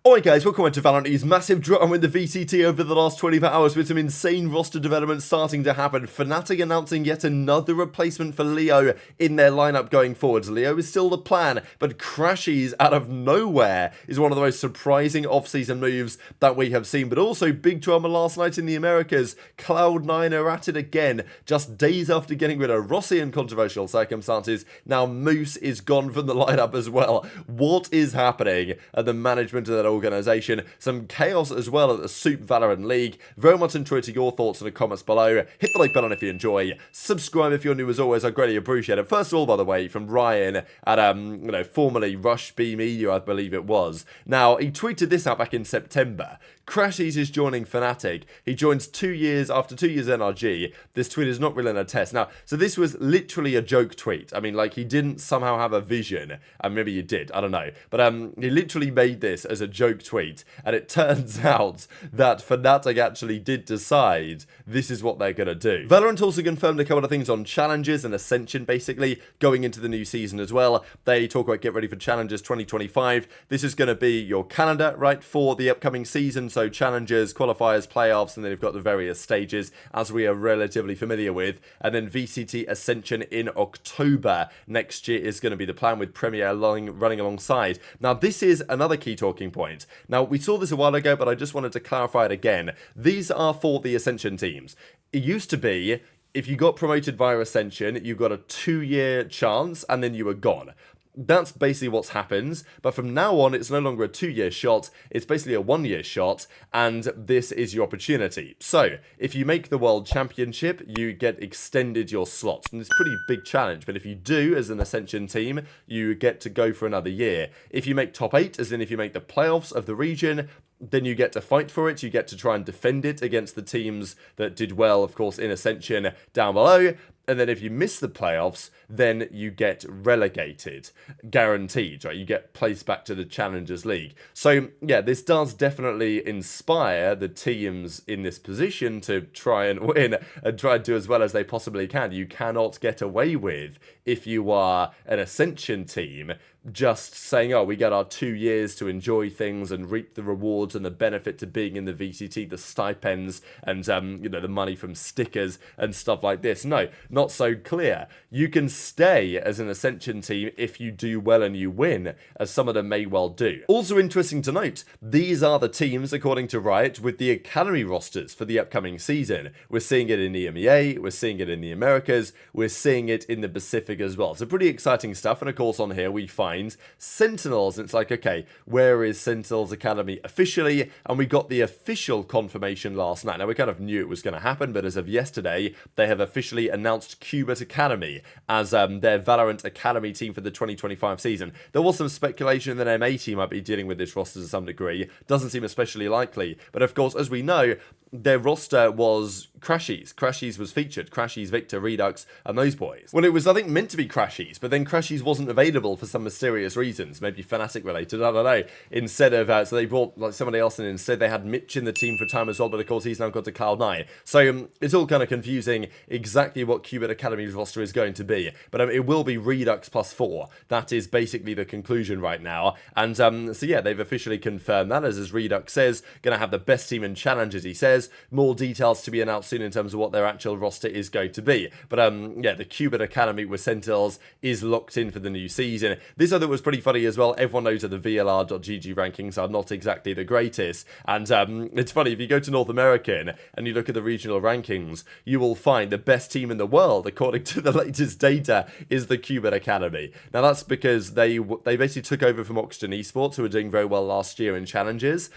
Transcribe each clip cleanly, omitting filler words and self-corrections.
Alright guys, welcome to VALORANT's massive drama in the VCT over the last 24 hours with some insane roster development starting to happen. Fnatic announcing yet another replacement for Leo in their lineup going forwards. Leo is still the plan, but Crashies out of nowhere is one of the most surprising off-season moves that we have seen. But also big drama last night in the Americas. Cloud9 are at it again, just days after getting rid of Rossi in controversial circumstances. Now Moose is gone from the lineup as well. What is happening at the management of that organisation? Some chaos as well at the Soup Valorant League. Very much enjoyed your thoughts in the comments below. Hit the like button if you enjoy. Subscribe if you're new as always. I greatly appreciate it. First of all, by the way, from Ryan at formerly Rush B Media, I believe it was. Now he tweeted this out back in September. Crashies is joining Fnatic. He joins 2 years after 2 years NRG. This tweet is not really a test. Now, so this was literally a joke tweet. I mean, like, he didn't somehow have a vision. And maybe he did, I don't know. But he literally made this as a joke tweet. And it turns out that Fnatic actually did decide this is what they're going to do. Valorant also confirmed a couple of things on challenges and Ascension, basically, going into the new season as well. They talk about get ready for challenges 2025. This is going to be your calendar, right, for the upcoming season. So challenges, qualifiers, playoffs, and then you've got the various stages, as we are relatively familiar with. And then VCT Ascension in October next year is going to be the plan, with Premier running alongside. Now, this is another key talking point. Now, we saw this a while ago, but I just wanted to clarify it again. These are for the Ascension teams. It used to be, if you got promoted via Ascension, you got a 2-year chance, and then you were gone. That's basically what's happens, but from now on, it's no longer a 2-year shot, it's basically a 1-year shot, and this is your opportunity. So, if you make the World Championship, you get extended your slot, and it's a pretty big challenge, but if you do, as an Ascension team, you get to go for another year. If you make top 8, as in if you make the playoffs of the region, then you get to fight for it, you get to try and defend it against the teams that did well, of course, in Ascension down below. And then if you miss the playoffs, then you get relegated. Guaranteed, right? You get placed back to the Challengers League. So, yeah, this does definitely inspire the teams in this position to try and win and try and do as well as they possibly can. You cannot get away with, if you are an Ascension team, just saying, oh, we get our 2 years to enjoy things and reap the rewards and the benefit to being in the VCT, the stipends and, the money from stickers and stuff like this. No, not so clear. You can stay as an Ascension team if you do well and you win, as some of them may well do. Also interesting to note, these are the teams, according to Riot, with the Academy rosters for the upcoming season. We're seeing it in the EMEA, we're seeing it in the Americas, we're seeing it in the Pacific as well. So pretty exciting stuff, and of course on here we find Sentinels, and it's like, okay, where is Sentinels Academy officially? And we got the official confirmation last night. Now, we kind of knew it was going to happen, but as of yesterday, they have officially announced Cubert Academy as their Valorant Academy team for the 2025 season. There was some speculation that MA team might be dealing with this roster to some degree. Doesn't seem especially likely, but of course, as we know, their roster was Crashies. Crashies was featured. Crashies, Victor, Redux, and those boys. Well, it was, I think, meant to be Crashies, but then Crashies wasn't available for some mysterious reasons, maybe Fnatic related, I don't know. Instead of, so they brought like somebody else in. Instead, they had Mitch in the team for a time as well, but of course, he's now got to Cloud9. So it's all kind of confusing exactly what Cubert Academy's roster is going to be. But it will be Redux +4. That is basically the conclusion right now. And so yeah, they've officially confirmed that, as Redux says, going to have the best team in challenges, he says. More details to be announced soon in terms of what their actual roster is going to be. But yeah, the Cubert Academy with Sentinels is locked in for the new season. This other was pretty funny as well. Everyone knows that the VLR.GG rankings are not exactly the greatest. And it's funny, if you go to North American and you look at the regional rankings, you will find the best team in the world, according to the latest data, is the Cubert Academy. Now, that's because they basically took over from Oxygen Esports, who were doing very well last year in challenges.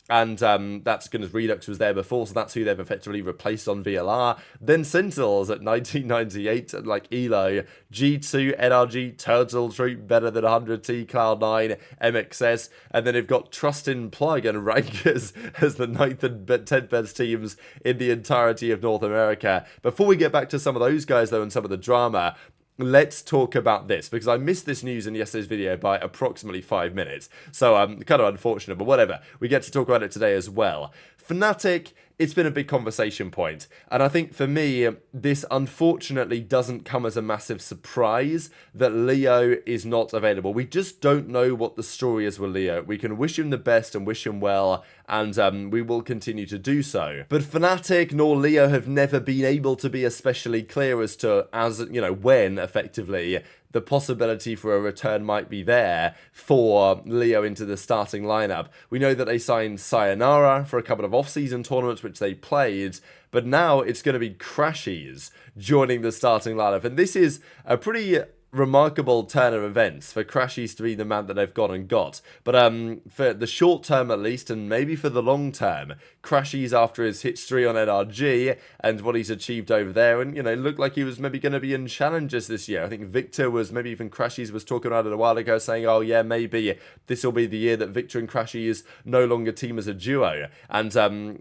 And that's because Redux was there before, so that's who they've effectively replaced on VLR. Then Sentinels at 1998, like ELO, G2, NRG, Turtle Troop, better than 100T, Cloud9, MXS, and then they've got Trust in Plug and Rankers as the 9th and 10th best teams in the entirety of North America. Before we get back to some of those guys, though, and some of the drama, let's talk about this, because I missed this news in yesterday's video by approximately 5 minutes. So kind of unfortunate, but whatever. We get to talk about it today as well. Fnatic it's been a big conversation point. And I think for me, this unfortunately doesn't come as a massive surprise that Leo is not available. We just don't know what the story is with Leo. We can wish him the best and wish him well, and we will continue to do so. But Fnatic nor Leo have never been able to be especially clear as to, when, effectively, the possibility for a return might be there for Leo into the starting lineup. We know that they signed Sayonara for a couple of off-season tournaments which they played, but now it's going to be Crashies joining the starting lineup. And this is a pretty remarkable turn of events for Crashies to be the man that they've gone and got. But for the short term at least, and maybe for the long term, Crashies, after his history on NRG and what he's achieved over there, and looked like he was maybe going to be in challenges this year. I think Victor was, maybe even Crashies was talking about it a while ago, saying, oh yeah, maybe this will be the year that Victor and Crashies no longer team as a duo. And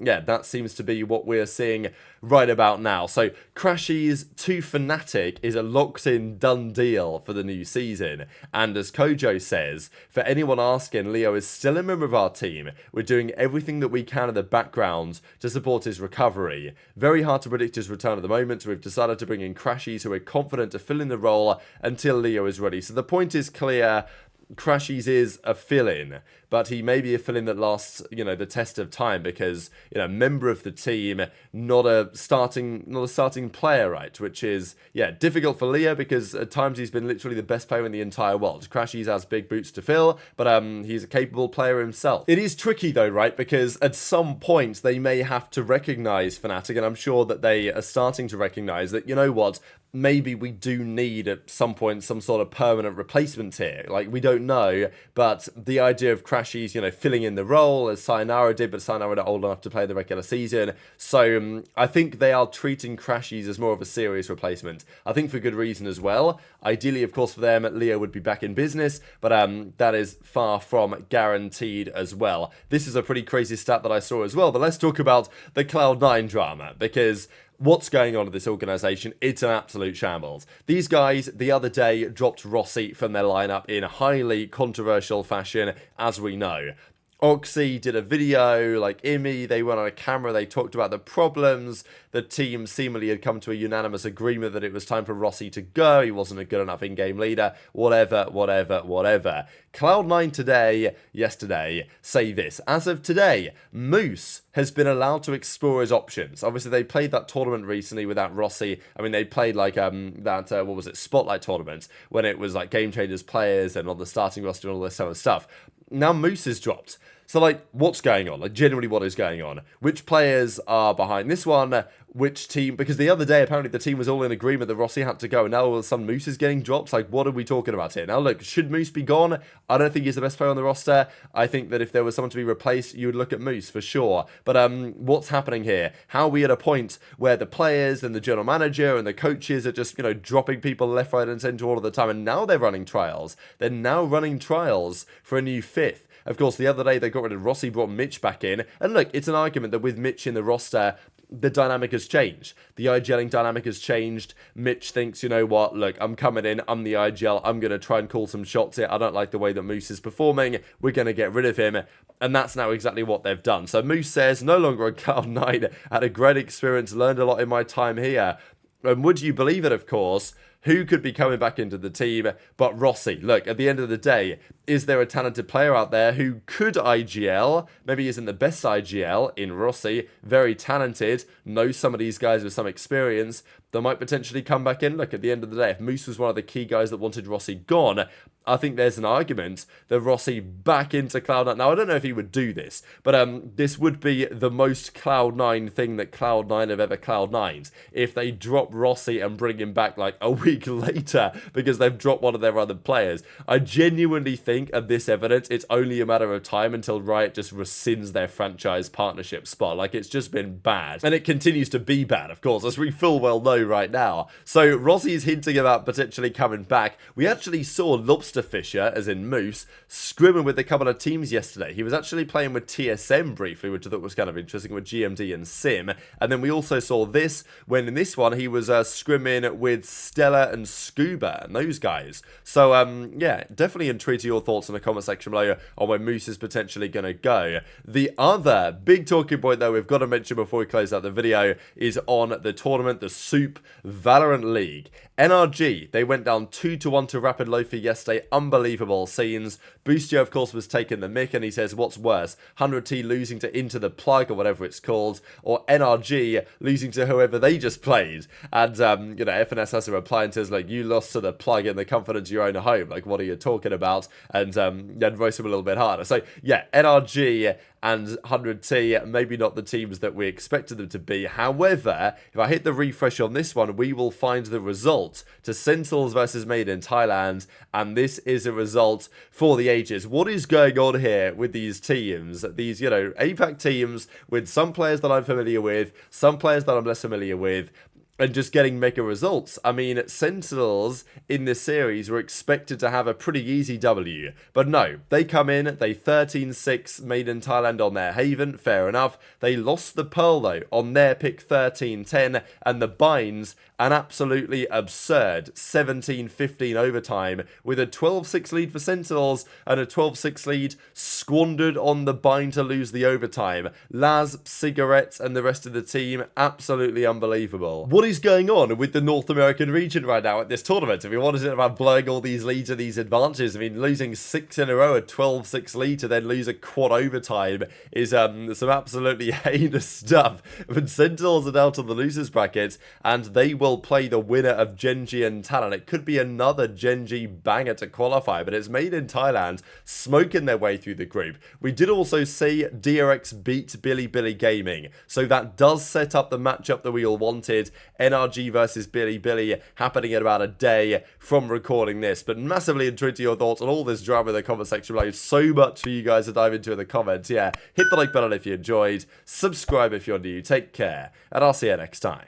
yeah, that seems to be what we're seeing right about now. So Crashies to Fnatic is a locked-in, done deal for the new season. And as Kojo says, for anyone asking, Leo is still a member of our team. We're doing everything that we can in the background to support his recovery. Very hard to predict his return at the moment, so we've decided to bring in Crashies, who are confident to fill in the role until Leo is ready. So the point is clear. Crashies is a fill-in, but he may be a fill-in that lasts, the test of time, because, member of the team, not a starting player, right? Which is, difficult for Leo, because at times he's been literally the best player in the entire world. Crashies has big boots to fill, but he's a capable player himself. It is tricky though, right? Because at some point they may have to recognize Fnatic, and I'm sure that they are starting to recognize that, maybe we do need at some point some sort of permanent replacement here. Like, we don't know, but the idea of Crashies, filling in the role as Sayonara did, but Sayonara not old enough to play the regular season. So I think they are treating Crashies as more of a serious replacement. I think for good reason as well. Ideally, of course, for them, Leo would be back in business, but that is far from guaranteed as well. This is a pretty crazy stat that I saw as well, but let's talk about the Cloud9 drama, because what's going on at this organisation? It's an absolute shambles. These guys, the other day, dropped Rossi from their lineup in highly controversial fashion, as we know. Oxy did a video, like Imi, they went on a camera, they talked about the problems. The team seemingly had come to a unanimous agreement that it was time for Rossi to go. He wasn't a good enough in-game leader, whatever. Cloud9 yesterday, say this. As of today, Moose has been allowed to explore his options. Obviously, they played that tournament recently without Rossi. I mean, they played like Spotlight tournament, when it was like Game Changers players and on the starting roster and all this other stuff. Now Moose is dropped. So, like, what's going on? Like, generally, what is going on? Which players are behind this one? Which team? Because the other day, apparently, the team was all in agreement that Rossi had to go, and now all of a sudden, Moose is getting dropped. Like, what are we talking about here? Now, look, should Moose be gone? I don't think he's the best player on the roster. I think that if there was someone to be replaced, you would look at Moose for sure. But what's happening here? How are we at a point where the players and the general manager and the coaches are just, dropping people left, right, and centre all of the time, and now they're running trials. They're now running trials for a new fifth. Of course, the other day they got rid of Rossi, brought Mitch back in. And look, it's an argument that with Mitch in the roster, the dynamic has changed. The IGLing dynamic has changed. Mitch thinks, you know what, look, I'm coming in, I'm the IGL, I'm going to try and call some shots here. I don't like the way that Moose is performing. We're going to get rid of him. And that's now exactly what they've done. So Moose says, no longer a Cloud9, had a great experience, learned a lot in my time here. And would you believe it, of course, who could be coming back into the team but Rossi? Look, at the end of the day, is there a talented player out there who could IGL? Maybe isn't the best IGL in Rossi, very talented, knows some of these guys with some experience, that might potentially come back in. Look, at the end of the day, if Moose was one of the key guys that wanted Rossi gone, I think there's an argument that Rossi back into Cloud9. Now, I don't know if he would do this, but this would be the most Cloud9 thing that Cloud9 have ever Cloud9'd. If they drop Rossi and bring him back like a week later because they've dropped one of their other players. I genuinely think of this evidence, it's only a matter of time until Riot just rescinds their franchise partnership spot. Like, it's just been bad. And it continues to be bad, of course, as we full well know right now. So Rossi's hinting about potentially coming back. We actually saw Lobster Monster Fisher, as in Moose, scrimming with a couple of teams yesterday. He was actually playing with TSM briefly, which I thought was kind of interesting, with GMD and Sim. And then we also saw this, when in this one he was scrimming with Stella and Scuba and those guys. So, yeah, definitely intrigued to your thoughts in the comment section below on where Moose is potentially going to go. The other big talking point, though, we've got to mention before we close out the video is on the tournament, the Soup Valorant League. NRG, they went down 2-1 to Rapid Lofi yesterday. Unbelievable scenes. Boostio, of course, was taking the mick, and he says, what's worse, 100T losing to Into the Plug, or whatever it's called, or NRG losing to whoever they just played? And, you know, FNS has to reply and says, like, you lost to the Plug in the confidence of your own home. Like, what are you talking about? And then voice him a little bit harder. So, yeah, NRG and 100T, maybe not the teams that we expected them to be. However, if I hit the refresh on this one, we will find the result to Sentinels versus Made in Thailand, and this is a result for the ages. What is going on here with these teams? These, you know, APAC teams with some players that I'm familiar with, some players that I'm less familiar with, and just getting mega results. I mean, Sentinels in this series were expected to have a pretty easy W. But no, they come in, they 13-6 Made in Thailand on their Haven, fair enough. They lost the Pearl, though, on their pick 13-10, and the Binds, an absolutely absurd 17-15 overtime, with a 12-6 lead for Sentinels and a 12-6 lead squandered on the Bind to lose the overtime. Laz, Cigarettes, and the rest of the team, absolutely unbelievable. What is going on with the North American region right now at this tournament? I mean, what is it about blowing all these leads and these advantages? I mean, losing 6 in a row, a 12-6 lead to then lose a quad overtime is some absolutely heinous stuff. But Sentinels are down to the losers bracket, and they will play the winner of Gen.G and Talon. It could be another Gen.G banger to qualify, but it's Made in Thailand smoking their way through the group. We did also see DRX beat Billy Gaming, so that does set up the matchup that we all wanted. NRG versus Billy happening in about a day from recording this. But massively intrigued to your thoughts on all this drama in the comment section below. So much for you guys to dive into in the comments. Yeah, hit the like button if you enjoyed, subscribe if you're new, take care, and I'll see you next time.